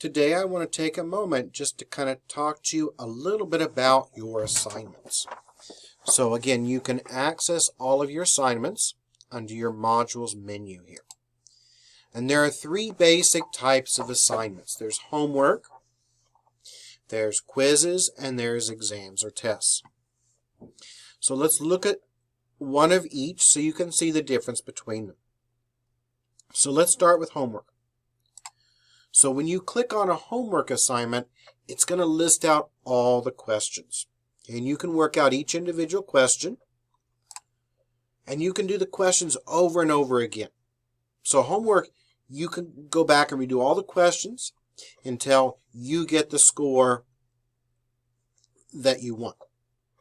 Today I want to take a moment just to kind of talk to you a little bit about your assignments. So again, you can access all of your assignments under your modules menu here. And there are three basic types of assignments. There's homework, there's quizzes, and there's exams or tests. So let's look at one of each so you can see the difference between them. So let's start with homework. So when you click on a homework assignment, it's going to list out all the questions. And you can work out each individual question. And you can do the questions over and over again. So homework, you can go back and redo all the questions until you get the score that you want.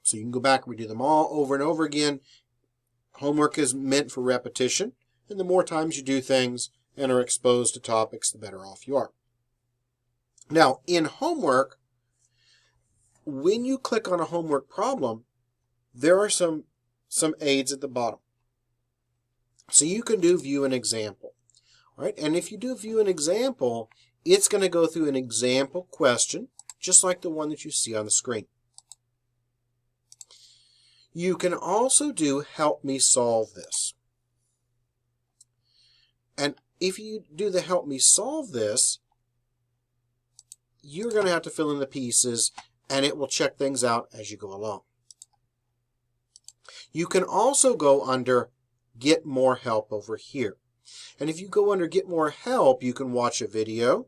So you can go back and redo them all over and over again. Homework is meant for repetition. And the more times you do things and are exposed to topics, the better off you are. Now, in homework, when you click on a homework problem, there are some aids at the bottom. So you can do view an example. All right? And if you do view an example, it's going to go through an example question, just like the one that you see on the screen. You can also do help me solve this. And if you do the help me solve this, you're going to have to fill in the pieces and it will check things out as you go along. You can also go under get more help over here. And if you go under get more help, you can watch a video.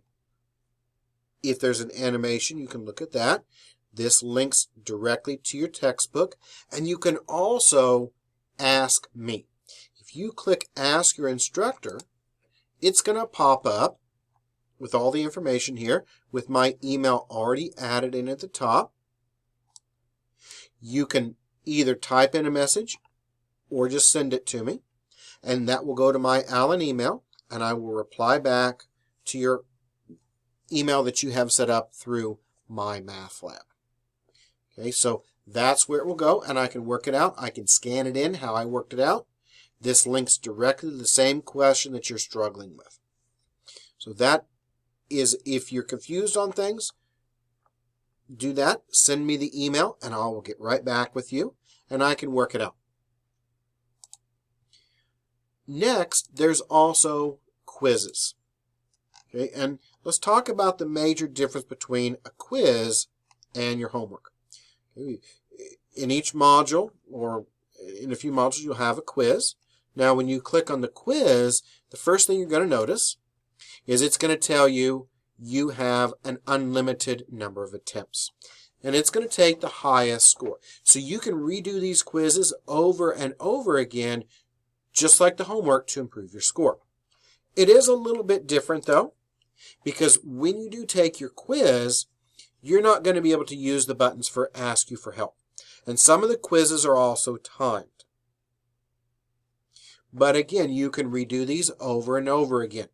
If there's an animation, you can look at that. This links directly to your textbook. And you can also ask me. If you click ask your instructor, it's going to pop up with all the information here with my email already added in at the top. You can either type in a message or just send it to me, and that will go to my Allen email, and I will reply back to your email that you have set up through MyMathLab. Okay, so that's where it will go, and I can work it out. I can scan it in how I worked it out. This links directly to the same question that you're struggling with. So that is, if you're confused on things, do that. Send me the email and I will get right back with you and I can work it out. Next, there's also quizzes. Okay, and let's talk about the major difference between a quiz and your homework. Okay, in each module, or in a few modules, you'll have a quiz. Now, when you click on the quiz, the first thing you're going to notice is it's going to tell you you have an unlimited number of attempts. And it's going to take the highest score. So you can redo these quizzes over and over again, just like the homework, to improve your score. It is a little bit different, though, because when you do take your quiz, you're not going to be able to use the buttons for ask you for help. And some of the quizzes are also timed. But again, you can redo these over and over again.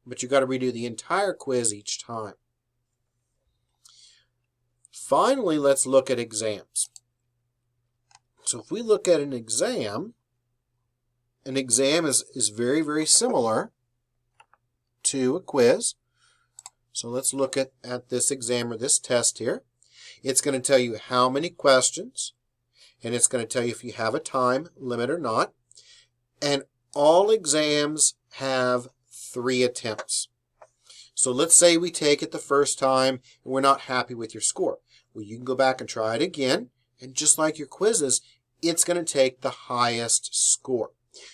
But you've got to redo the entire quiz each time. Finally, let's look at exams. So if we look at an exam is very, very similar to a quiz. So let's look at this exam or this test here. It's going to tell you how many questions, and it's going to tell you if you have a time limit or not. And all exams have 3 attempts. So let's say we take it the first time and we're not happy with your score. Well, you can go back and try it again. And just like your quizzes, it's going to take the highest score.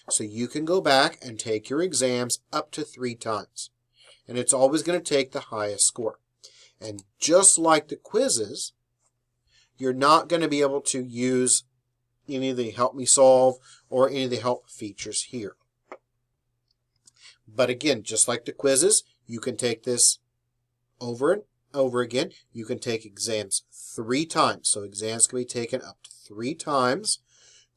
So you can go back and take your exams up to 3 times. And it's always going to take the highest score. And just like the quizzes, you're not going to be able to use any of the help me solve or any of the help features here. But again, just like the quizzes, you can take this over and over again. You can take exams 3 times. So exams can be taken up to 3 times.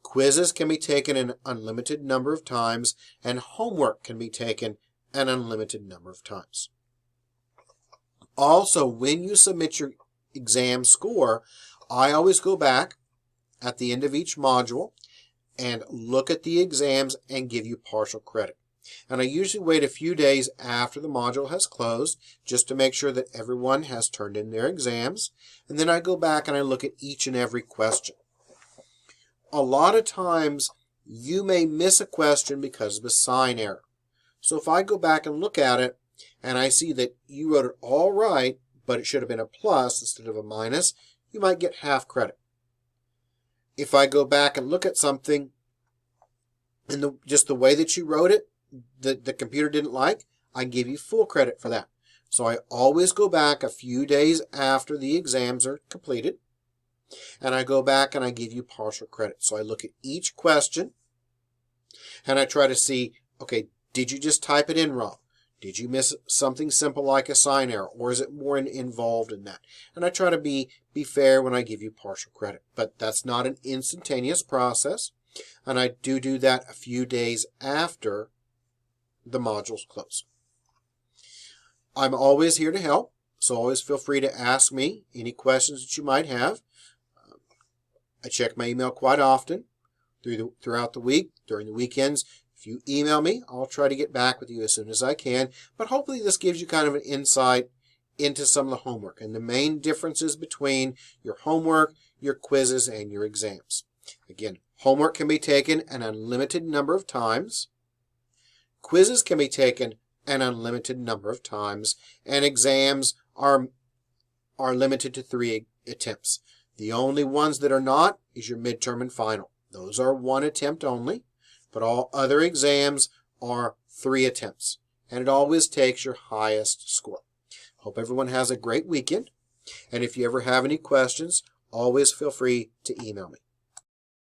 Quizzes can be taken an unlimited number of times. And homework can be taken an unlimited number of times. Also, when you submit your exam score, I always go back at the end of each module and look at the exams and give you partial credit. And I usually wait a few days after the module has closed just to make sure that everyone has turned in their exams. And then I go back and I look at each and every question. A lot of times you may miss a question because of a sign error. So if I go back and look at it and I see that you wrote it all right, but it should have been a plus instead of a minus, you might get half credit. If I go back and look at something and just the way that you wrote it, the computer didn't like, I give you full credit for that. So I always go back a few days after the exams are completed, and I go back and I give you partial credit. So I look at each question, and I try to see, okay, did you just type it in wrong? Did you miss something simple like a sign error, or is it more involved in that? And I try to be fair when I give you partial credit. But that's not an instantaneous process, and I do that a few days after the modules close. I'm always here to help, so always feel free to ask me any questions that you might have. I check my email quite often throughout the week, during the weekends. If you email me, I'll try to get back with you as soon as I can, but hopefully this gives you kind of an insight into some of the homework and the main differences between your homework, your quizzes, and your exams. Again, homework can be taken an unlimited number of times. Quizzes can be taken an unlimited number of times, and exams are limited to 3 attempts. The only ones that are not is your midterm and final. Those are 1 attempt only, but all other exams are 3 attempts, and it always takes your highest score. Hope everyone has a great weekend, and if you ever have any questions, always feel free to email me.